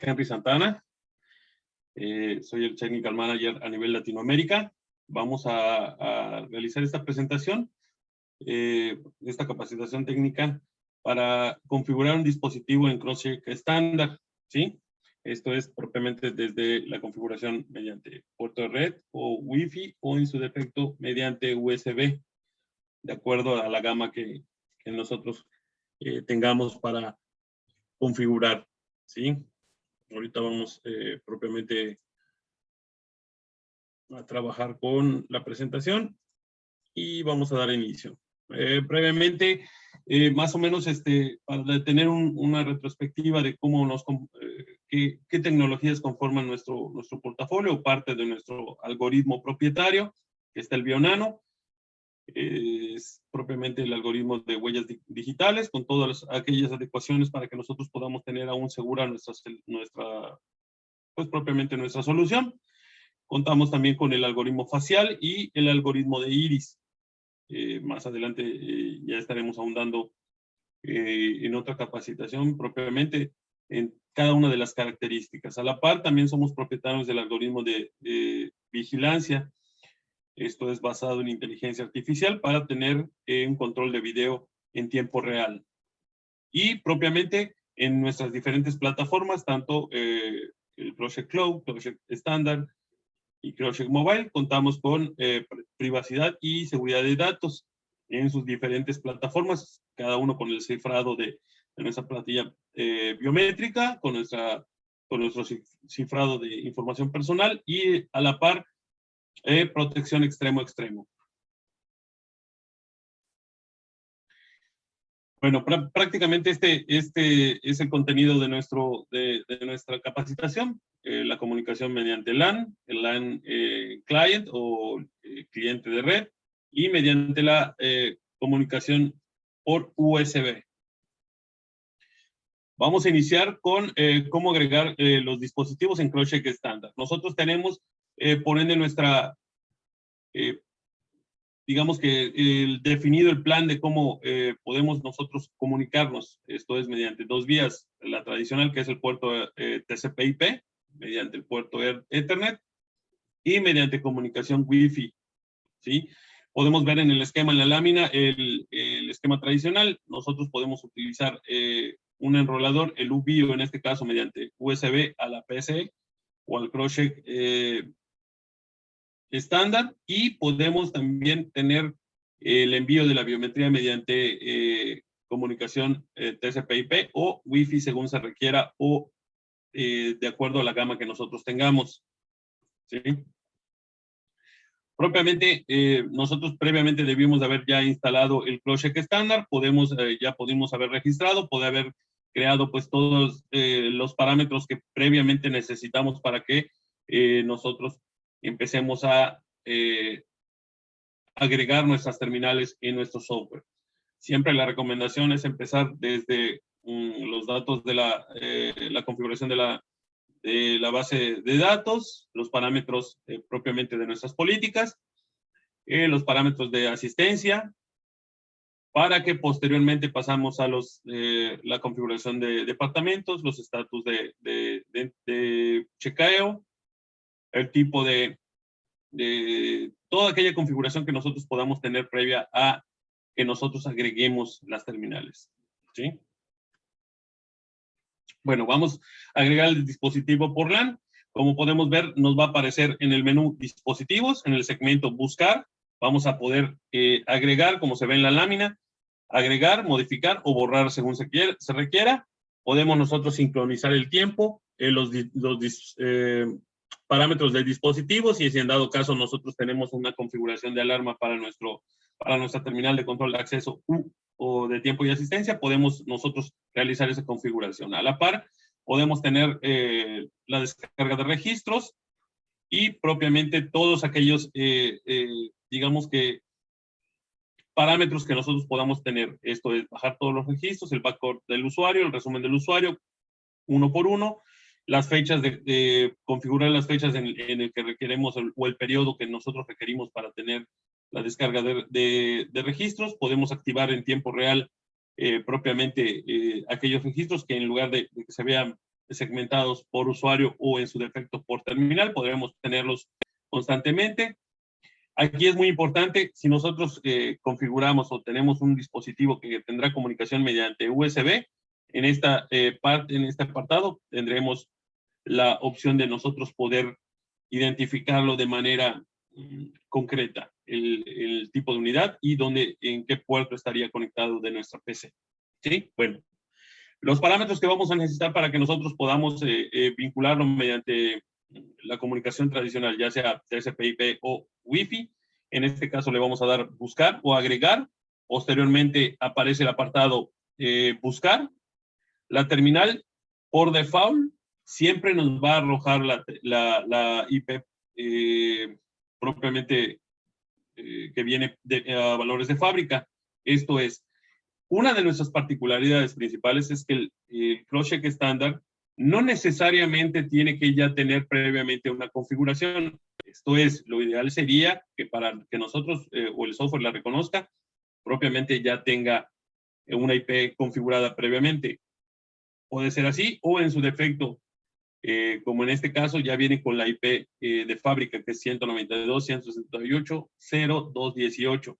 Henry Santana. Soy el Technical Manager a nivel Latinoamérica. Vamos a realizar esta presentación, esta capacitación técnica para configurar un dispositivo en Crosscheck estándar, ¿sí? Esto es propiamente desde la configuración mediante puerto de red o Wi-Fi o en su defecto mediante USB, de acuerdo a la gama que nosotros tengamos para configurar, ¿sí? Ahorita vamos propiamente a trabajar con la presentación y vamos a dar inicio. Brevemente, más o menos para tener una retrospectiva de cómo qué tecnologías conforman nuestro portafolio, parte de nuestro algoritmo propietario, que está el BioNano. Es propiamente el algoritmo de huellas digitales, con todas aquellas adecuaciones para que nosotros podamos tener aún segura pues propiamente nuestra solución. Contamos también con el algoritmo facial y el algoritmo de iris. Más adelante ya estaremos ahondando en otra capacitación propiamente en cada una de las características. A la par, también somos propietarios del algoritmo de vigilancia. Esto es basado en inteligencia artificial para tener un control de video en tiempo real. Y propiamente en nuestras diferentes plataformas, tanto el Crosscheck Cloud, Crosscheck Standard y Crosscheck Mobile, contamos con privacidad y seguridad de datos en sus diferentes plataformas, cada uno con el cifrado de nuestra plantilla biométrica, con nuestro cifrado de información personal y a la par protección extremo a extremo. Bueno, prácticamente este es el contenido de nuestra capacitación, la comunicación mediante LAN, el LAN client o cliente de red, y mediante la comunicación por USB. Vamos a iniciar con cómo agregar los dispositivos en Crosscheck estándar. Nosotros tenemos, por ende, digamos que definido el plan de cómo podemos nosotros comunicarnos. Esto es mediante dos vías, la tradicional, que es el puerto TCP/IP, mediante el puerto Ethernet, y mediante comunicación Wi-Fi, ¿sí? Podemos ver en el esquema, en la lámina, el esquema tradicional. Nosotros podemos utilizar un enrolador, el UBIO, en este caso, mediante USB a la PCE o al Crosscheck estándar, y podemos también tener el envío de la biometría mediante comunicación TCP/IP o Wi-Fi según se requiera o de acuerdo a la gama que nosotros tengamos, ¿sí? Propiamente, nosotros previamente debimos de haber ya instalado el Crosscheck estándar, ya pudimos haber registrado, poder haber creado pues todos los parámetros que previamente necesitamos para que nosotros empecemos a agregar nuestras terminales en nuestro software. Siempre la recomendación es empezar desde los datos de la configuración de la base de datos, los parámetros propiamente de nuestras políticas, los parámetros de asistencia, para que posteriormente pasamos a la configuración de departamentos, los estatus de chequeo, el tipo de toda aquella configuración que nosotros podamos tener previa a que nosotros agreguemos las terminales, ¿sí? Bueno, vamos a agregar el dispositivo por LAN. Como podemos ver, nos va a aparecer en el menú dispositivos, en el segmento buscar. Vamos a poder agregar, como se ve en la lámina, agregar, modificar o borrar según se requiera. Podemos nosotros sincronizar el tiempo, los parámetros del dispositivo, si en dado caso nosotros tenemos una configuración de alarma para nuestra terminal de control de acceso o de tiempo y asistencia, podemos nosotros realizar esa configuración. A la par, podemos tener la descarga de registros y propiamente todos aquellos, digamos que, parámetros que nosotros podamos tener. Esto es bajar todos los registros, el backup del usuario, el resumen del usuario, uno por uno, las fechas configurar las fechas en el que requeremos o el periodo que nosotros requerimos para tener la descarga de registros. Podemos activar en tiempo real propiamente aquellos registros que en lugar de que se vean segmentados por usuario o en su defecto por terminal. Podremos tenerlos constantemente. Aquí es muy importante, si nosotros configuramos o tenemos un dispositivo que tendrá comunicación mediante USB, en esta parte, en este apartado, tendremos la opción de nosotros poder identificarlo de manera concreta, el tipo de unidad y en qué puerto estaría conectado de nuestra PC. ¿Sí? Bueno, los parámetros que vamos a necesitar para que nosotros podamos vincularlo mediante la comunicación tradicional, ya sea TCP/IP o Wi-Fi. En este caso le vamos a dar buscar o agregar. Posteriormente aparece el apartado buscar. La terminal, por default, siempre nos va a arrojar la IP propiamente que viene a valores de fábrica. Esto es, una de nuestras particularidades principales es que el cross-check estándar no necesariamente tiene que ya tener previamente una configuración. Esto es, lo ideal sería que para que nosotros o el software la reconozca, propiamente ya tenga una IP configurada previamente. Puede ser así, o en su defecto, como en este caso, ya viene con la IP de fábrica, que es 192.168.0.218.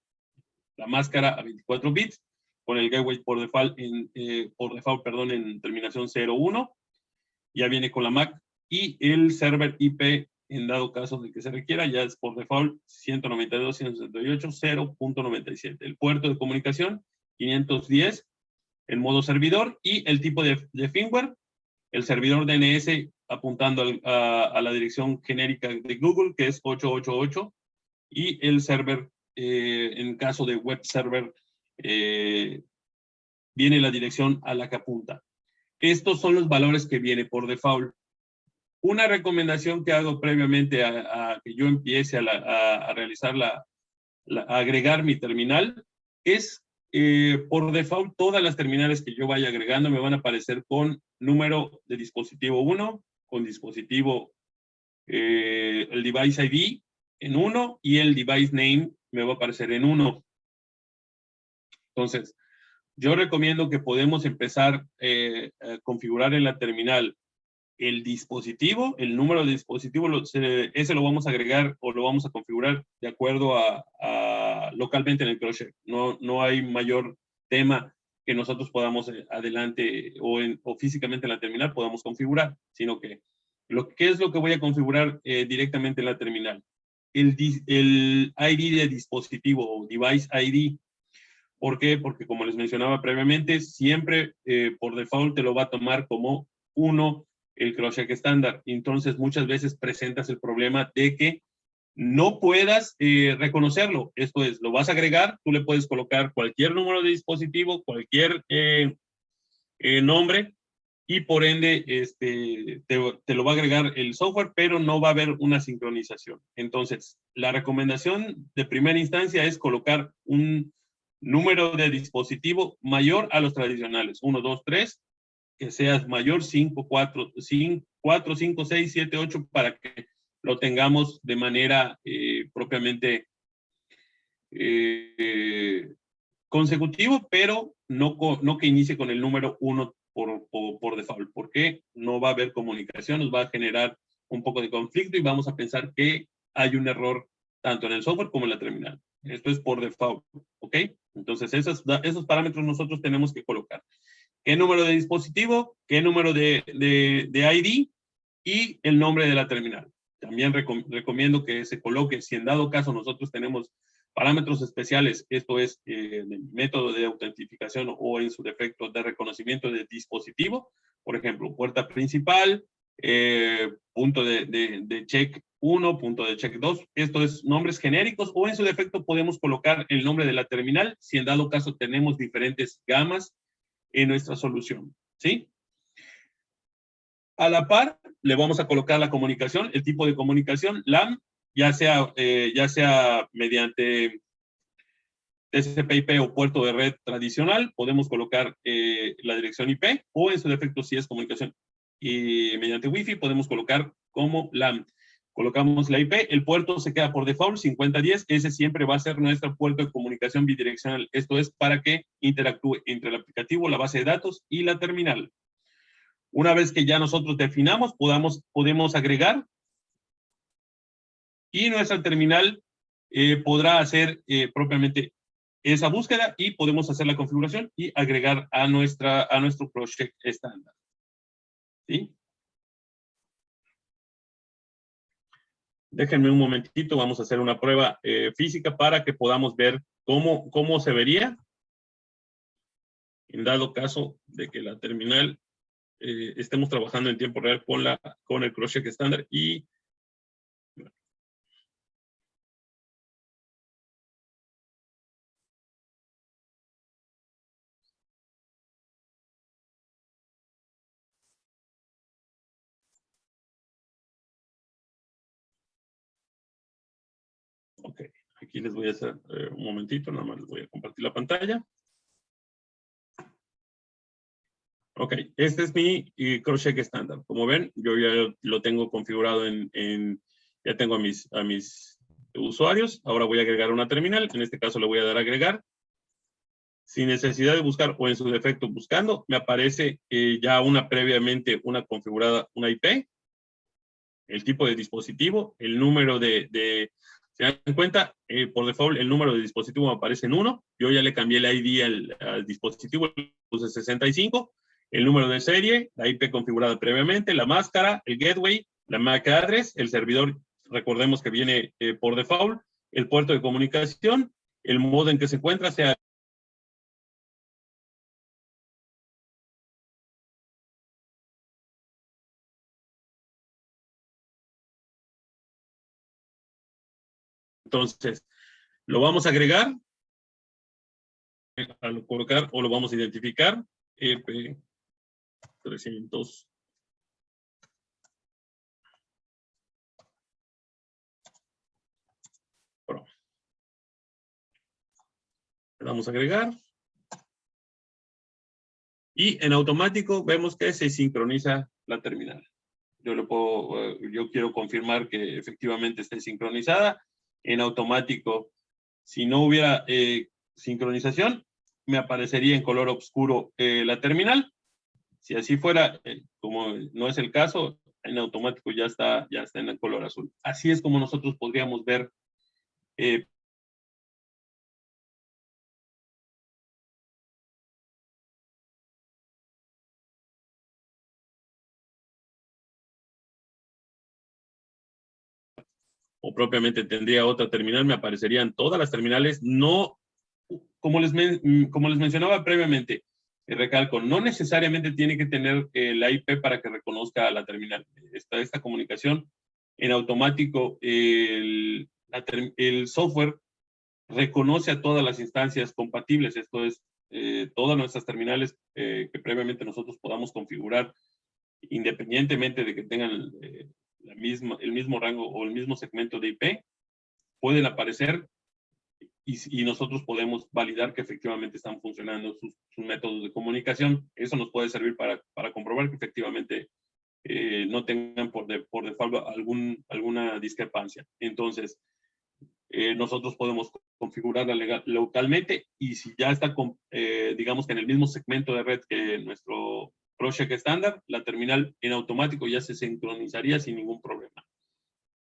La máscara a 24 bits, con el gateway por default en terminación 01. Ya viene con la MAC y el server IP, en dado caso de que se requiera, ya es por default 192.168.0.97. El puerto de comunicación 510 en modo servidor y el tipo de firmware, el servidor DNS apuntando a la dirección genérica de Google, que es 888, y el server, en caso de web server, viene la dirección a la que apunta. Estos son los valores que viene por default. Una recomendación que hago previamente a que yo empiece a realizar a agregar mi terminal es, por default, todas las terminales que yo vaya agregando me van a aparecer con número de dispositivo 1, con dispositivo, el device ID en 1 y el device name me va a aparecer en 1. Entonces, yo recomiendo que podemos empezar a configurar en la terminal el dispositivo, el número de dispositivo, ese lo vamos a agregar o lo vamos a configurar de acuerdo a localmente en el cross-check. No hay mayor tema que nosotros podamos adelante o físicamente en la terminal podamos configurar, sino que ¿qué es lo que voy a configurar directamente en la terminal? El ID de dispositivo o device ID. ¿Por qué? Porque como les mencionaba previamente, siempre por default te lo va a tomar como 1 el cross-check estándar. Entonces, muchas veces presentas el problema de que no puedas reconocerlo. Esto es, lo vas a agregar, tú le puedes colocar cualquier número de dispositivo, cualquier nombre, y por ende te lo va a agregar el software, pero no va a haber una sincronización. Entonces, la recomendación de primera instancia es colocar un número de dispositivo mayor a los tradicionales, 1, 2, 3, que seas mayor 5, 4, 5, 6, 7, 8, para que lo tengamos de manera propiamente consecutivo, pero no que inicie con el número 1 por default, porque no va a haber comunicación, nos va a generar un poco de conflicto y vamos a pensar que hay un error tanto en el software como en la terminal. Esto es por default, ¿ok? Entonces, esos parámetros nosotros tenemos que colocar. ¿Qué número de dispositivo? ¿Qué número de ID? Y el nombre de la terminal. También recomiendo que se coloque, si en dado caso nosotros tenemos parámetros especiales, esto es el método de autentificación o en su defecto de reconocimiento de dispositivo, por ejemplo, puerta principal, punto de check 1, punto de check 2, esto es nombres genéricos, o en su defecto podemos colocar el nombre de la terminal, si en dado caso tenemos diferentes gamas en nuestra solución, ¿sí? A la par, le vamos a colocar la comunicación, el tipo de comunicación, LAN, ya sea mediante TCP/IP o puerto de red tradicional, podemos colocar la dirección IP, o en su defecto, si es comunicación mediante Wi-Fi, podemos colocar como LAN. Colocamos la IP, el puerto se queda por default 5010, ese siempre va a ser nuestro puerto de comunicación bidireccional. Esto es para que interactúe entre el aplicativo, la base de datos y la terminal. Una vez que ya nosotros definamos, podemos agregar y nuestra terminal podrá hacer propiamente esa búsqueda y podemos hacer la configuración y agregar a nuestro project estándar. ¿Sí? Déjenme un momentito, vamos a hacer una prueba física para que podamos ver cómo se vería en dado caso de que la terminal estemos trabajando en tiempo real con el project estándar y ok, aquí les voy a hacer un momentito, nada más les voy a compartir la pantalla. Ok, este es mi crochet estándar. Como ven, yo ya lo tengo configurado ya tengo a mis usuarios. Ahora voy a agregar una terminal. En este caso le voy a dar a agregar. Sin necesidad de buscar o en su defecto buscando, me aparece ya previamente una configurada, una IP, el tipo de dispositivo, el número ¿se dan cuenta? Por default el número de dispositivo me aparece en 1. Yo ya le cambié el ID al dispositivo, le puse 65. El número de serie, la IP configurada previamente, la máscara, el gateway, la MAC address, el servidor, recordemos que viene por default, el puerto de comunicación, el modo en que se encuentra, sea entonces, lo vamos a agregar, al colocar o lo vamos a identificar, EP300. Pro. Le damos a agregar. Y en automático vemos que se sincroniza la terminal. Yo quiero confirmar que efectivamente esté sincronizada. En automático, si no hubiera sincronización, me aparecería en color oscuro la terminal. Si así fuera, como no es el caso, en automático ya está en el color azul. Así es como nosotros podríamos ver o propiamente tendría otra terminal, me aparecerían todas las terminales, no, como les mencionaba previamente, recalco, no necesariamente tiene que tener la IP para que reconozca la terminal. Esta comunicación en automático, el software reconoce a todas las instancias compatibles, esto es, todas nuestras terminales que previamente nosotros podamos configurar, independientemente de que tengan el mismo rango o el mismo segmento de IP, pueden aparecer y nosotros podemos validar que efectivamente están funcionando sus métodos de comunicación. Eso nos puede servir para comprobar que efectivamente no tengan por default alguna discrepancia. Entonces, nosotros podemos configurarla localmente y si ya está, digamos que en el mismo segmento de red que nuestro project estándar, la terminal en automático ya se sincronizaría sin ningún problema.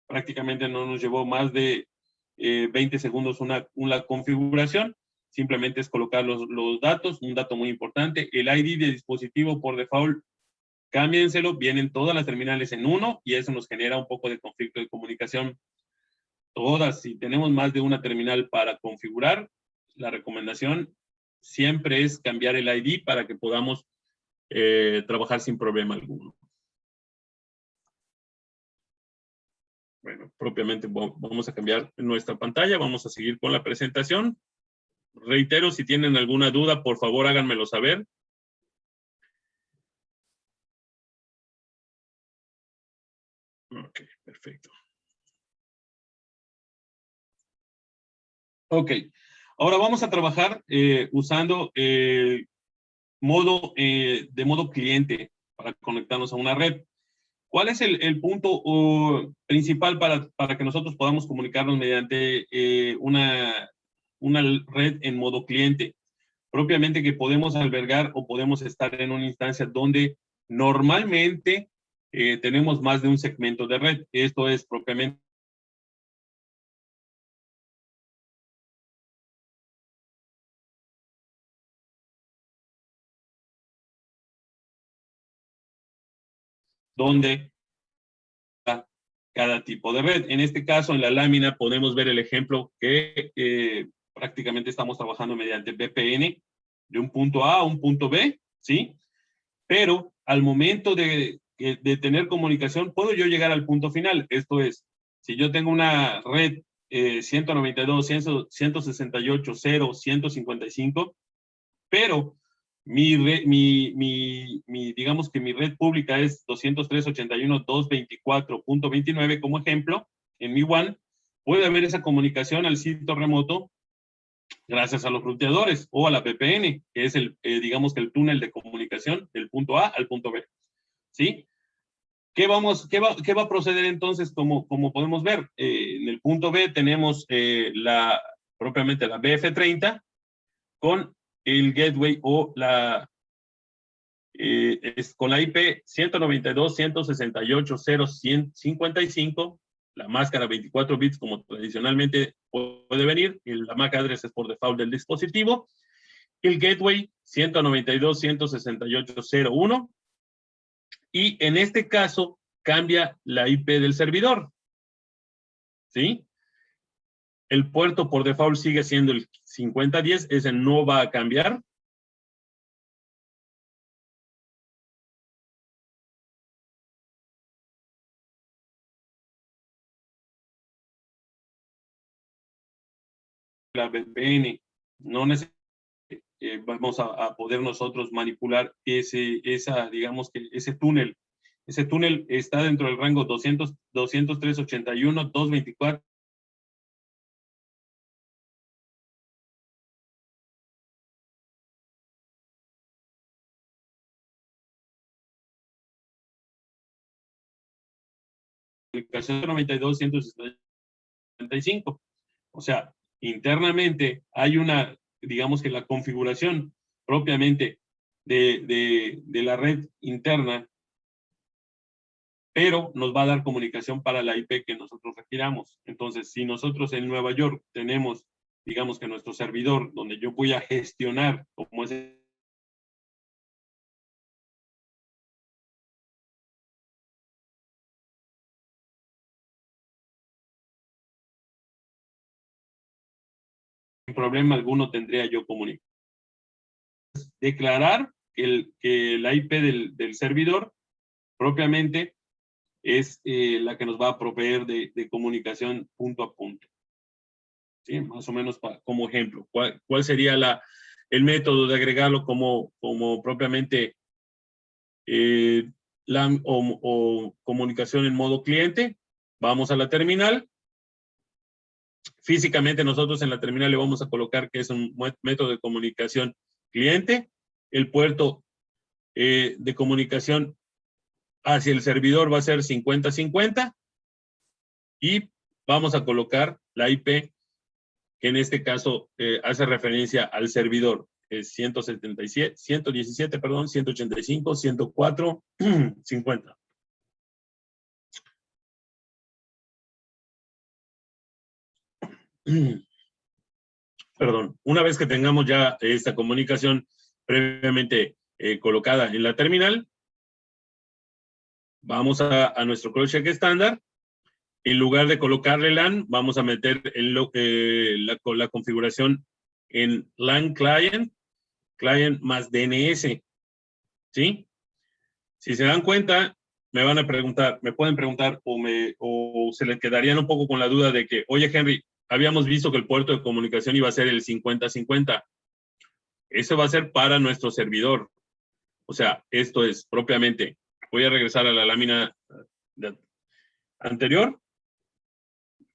Prácticamente no nos llevó más de 20 segundos una configuración. Simplemente es colocar los datos, un dato muy importante, el ID de dispositivo por default, cámbienselo, vienen todas las terminales en 1 y eso nos genera un poco de conflicto de comunicación. Todas, si tenemos más de una terminal para configurar, la recomendación siempre es cambiar el ID para que podamos trabajar sin problema alguno. Bueno, propiamente vamos a cambiar nuestra pantalla, vamos a seguir con la presentación. Reitero, si tienen alguna duda, por favor háganmelo saber. Ok, perfecto. Ok, ahora vamos a trabajar usando de modo cliente para conectarnos a una red. ¿Cuál es el punto principal para que nosotros podamos comunicarnos mediante una red en modo cliente? Propiamente que podemos albergar o podemos estar en una instancia donde Normalmente tenemos más de un segmento de red. Esto es propiamente donde cada tipo de red. En este caso, en la lámina podemos ver el ejemplo que prácticamente estamos trabajando mediante VPN de un punto A a un punto B, ¿sí? Pero al momento de tener comunicación, puedo yo llegar al punto final. Esto es, si yo tengo una red 192.168.0.155, pero digamos que mi red pública es 203.81.224.29 como ejemplo, en mi WAN, puede haber esa comunicación al sitio remoto gracias a los ruteadores o a la VPN, que es digamos que el túnel de comunicación del punto A al punto B, ¿sí? ¿Qué va a proceder entonces como podemos ver? En el punto B tenemos propiamente la BF30 con el gateway o con la IP 192.168.0.155, la máscara 24 bits como tradicionalmente puede venir, la MAC address es por default del dispositivo, el gateway 192.168.0.1, y en este caso cambia la IP del servidor, ¿sí? El puerto por default sigue siendo el 5010, ese no va a cambiar. La VPN, no necesariamente vamos a poder nosotros manipular digamos que ese túnel. Ese túnel está dentro del rango 203.81.224. Comunicación 92.165. O sea, internamente hay digamos que la configuración propiamente de la red interna, pero nos va a dar comunicación para la IP que nosotros requiramos. Entonces, si nosotros en Nueva York tenemos, digamos que nuestro servidor, donde yo voy a gestionar como es problema alguno tendría yo comunicación. Declarar que la IP del servidor propiamente es la que nos va a proveer de comunicación punto a punto. ¿Sí? Más o menos como ejemplo. ¿Cuál sería el método de agregarlo como propiamente LAN o comunicación en modo cliente? Vamos a la terminal. Físicamente nosotros en la terminal le vamos a colocar que es un método de comunicación cliente. El puerto de comunicación hacia el servidor va a ser 50-50 y vamos a colocar la IP que en este caso hace referencia al servidor. Es 117, perdón, 185, 104, 50. Perdón, una vez que tengamos ya esta comunicación previamente colocada en la terminal, vamos a nuestro CrowdStrike estándar. En lugar de colocarle LAN, vamos a meter la configuración en LAN client más DNS, ¿sí? Si se dan cuenta, me pueden preguntar o se les quedarían un poco con la duda de que, oye Henry, habíamos visto que el puerto de comunicación iba a ser el 50-50. Eso va a ser para nuestro servidor. O sea, esto es propiamente, voy a regresar a la lámina anterior.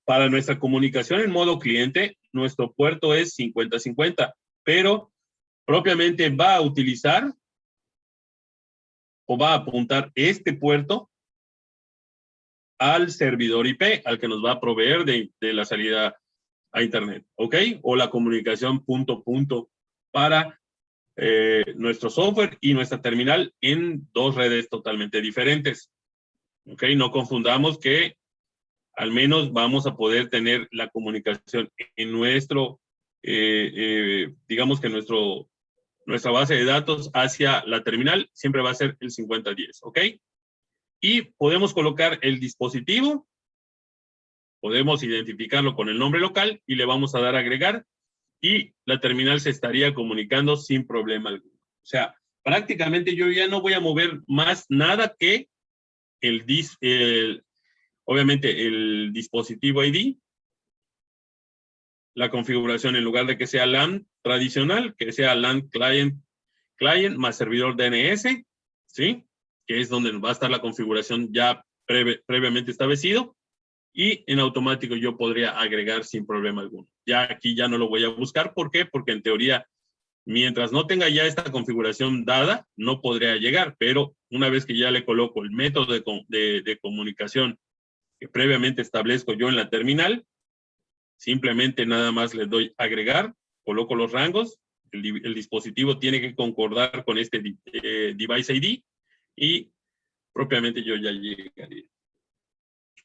Para nuestra comunicación en modo cliente, nuestro puerto es 50-50, pero propiamente va a utilizar o va a apuntar este puerto al servidor IP, al que nos va a proveer de la salida a Internet, ¿ok? O la comunicación punto a punto para nuestro software y nuestra terminal en dos redes totalmente diferentes. ¿Ok? No confundamos que al menos vamos a poder tener la comunicación en nuestro, digamos que nuestra base de datos hacia la terminal siempre va a ser el 5010, ¿ok? Y podemos colocar el dispositivo, podemos identificarlo con el nombre local y le vamos a dar a agregar y la terminal se estaría comunicando sin problema alguno. O sea, prácticamente yo ya no voy a mover más nada que obviamente el dispositivo ID, la configuración en lugar de que sea LAN tradicional, que sea LAN client más servidor DNS, ¿sí? Que es donde va a estar la configuración ya previamente establecido. Y en automático yo podría agregar sin problema alguno. Ya aquí ya no lo voy a buscar. ¿Por qué? Porque en teoría, mientras no tenga ya esta configuración dada, no podría llegar. Pero una vez que ya le coloco el método de comunicación que previamente establezco yo en la terminal, simplemente nada más le doy agregar, coloco los rangos, el dispositivo tiene que concordar con este device ID y propiamente yo ya llegaría.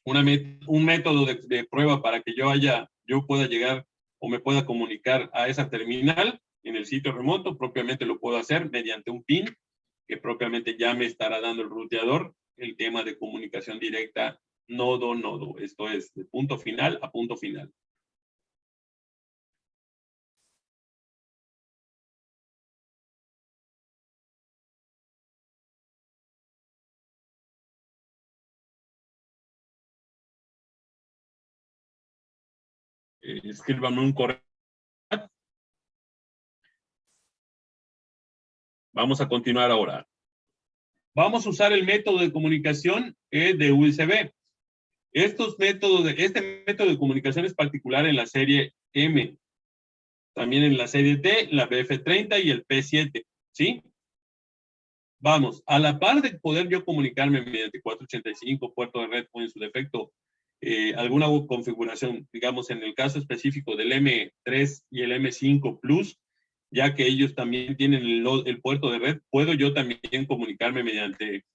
Un método de prueba para que yo pueda llegar o me pueda comunicar a esa terminal en el sitio remoto, propiamente lo puedo hacer mediante un PIN, que propiamente ya me estará dando el ruteador el tema de comunicación directa nodo-nodo. Esto es de punto final a punto final. Escríbanme un correo. Vamos a continuar ahora. Vamos a usar el método de comunicación de USB. Este método de comunicación es particular en la serie M, también en la serie T, la BF30 y el P7, ¿sí? Vamos, a la par de poder yo comunicarme mediante 485, puerto de red o en su defecto alguna configuración, digamos en el caso específico del M3 y el M5 Plus, ya que ellos también tienen el puerto de red, puedo yo también comunicarme mediante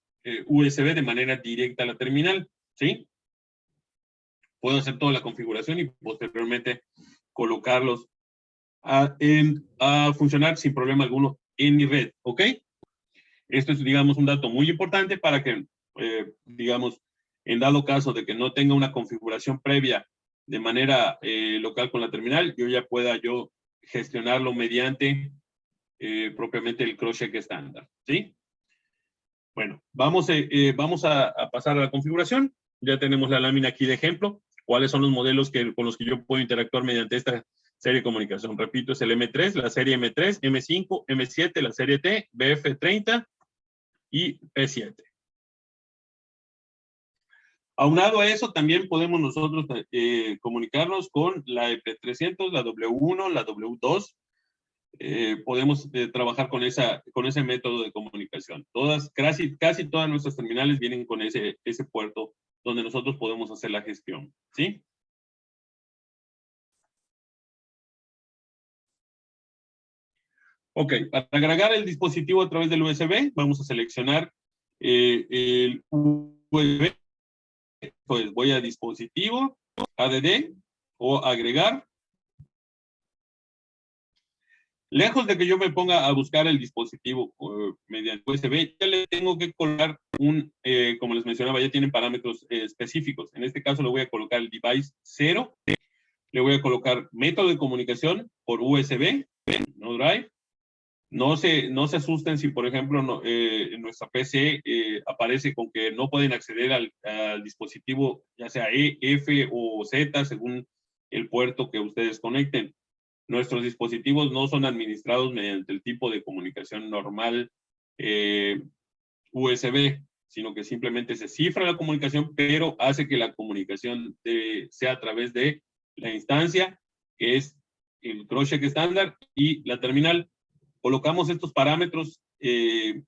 USB de manera directa a la terminal, ¿sí? Puedo hacer toda la configuración y posteriormente colocarlos a funcionar sin problema alguno en mi red, ¿ok? Esto es, digamos, un dato muy importante para que, digamos, en dado caso de que no tenga una configuración previa de manera local con la terminal, yo ya pueda gestionarlo mediante propiamente el cross-check estándar, ¿sí? Bueno, vamos a pasar a la configuración. Ya tenemos la lámina aquí de ejemplo. ¿Cuáles son los modelos con los que yo puedo interactuar mediante esta serie de comunicación? Repito, es el M3, la serie M3, M5, M7, la serie T, BF30 y P7. Aunado a eso, también podemos nosotros comunicarnos con la EP300, la W1, la W2. Podemos trabajar con ese método de comunicación. Casi todas nuestras terminales vienen con ese puerto donde nosotros podemos hacer la gestión, ¿sí? Ok, para agregar el dispositivo a través del USB, vamos a seleccionar el USB. Pues voy a dispositivo, ADD o agregar. Lejos de que yo me ponga a buscar el dispositivo mediante USB, ya le tengo que colocar como les mencionaba, ya tienen parámetros específicos. En este caso le voy a colocar el device 0, le voy a colocar método de comunicación por USB, no drive. No se asusten si, por ejemplo, en nuestra PC aparece con que no pueden acceder al dispositivo, ya sea E, F o Z, según el puerto que ustedes conecten. Nuestros dispositivos no son administrados mediante el tipo de comunicación normal USB, sino que simplemente se cifra la comunicación, pero hace que la comunicación sea a través de la instancia, que es el cross-check estándar y la terminal. Colocamos estos parámetros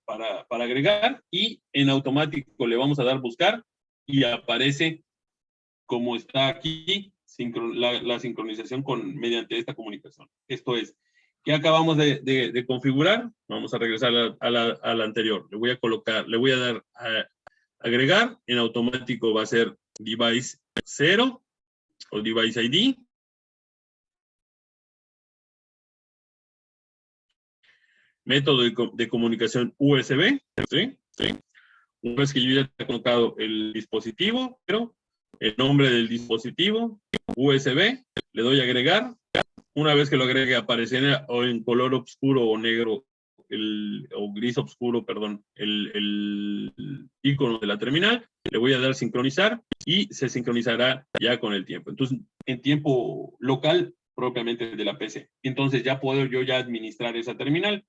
para agregar y en automático le vamos a dar buscar y aparece como está aquí la sincronización mediante esta comunicación. Esto es, ¿Qué acabamos de configurar? Vamos a regresar a la anterior. Le voy a colocar, le voy a dar a agregar. En automático va a ser device 0 o device ID. Método de comunicación USB. ¿Sí? ¿Sí? Una vez que yo ya he colocado el dispositivo, pero el nombre del dispositivo, USB, le doy a agregar. Una vez que lo agregue, aparecerá o en color oscuro o negro, o gris oscuro, perdón, el icono de la terminal. Le voy a dar sincronizar y se sincronizará ya con el tiempo. Entonces, en tiempo local, propiamente de la PC. Entonces, ya puedo yo ya administrar esa terminal.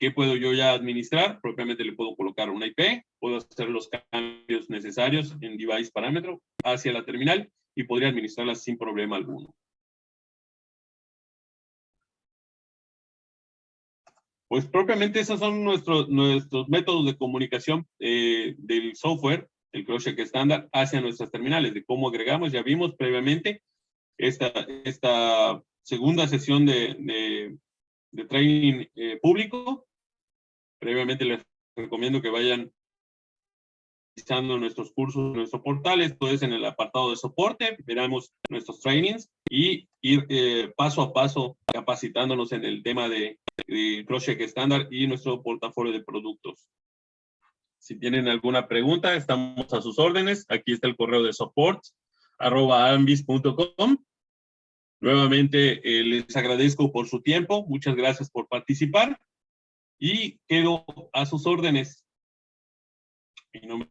¿Qué puedo yo ya administrar? Propiamente le puedo colocar una IP, puedo hacer los cambios necesarios en device parámetro hacia la terminal y podría administrarla sin problema alguno. Pues propiamente esos son nuestros métodos de comunicación del software, el CrossCheck estándar, hacia nuestras terminales, de cómo agregamos. Ya vimos previamente esta segunda sesión de training público. Previamente les recomiendo que vayan visitando nuestros cursos, nuestro portal. Esto es en el apartado de soporte. Veremos nuestros trainings y ir paso a paso capacitándonos en el tema de CrossCheck estándar y nuestro portafolio de productos. Si tienen alguna pregunta, estamos a sus órdenes. Aquí está el correo de support@ambis.com. Nuevamente les agradezco por su tiempo. Muchas gracias por participar y quedo a sus órdenes. Mi nombre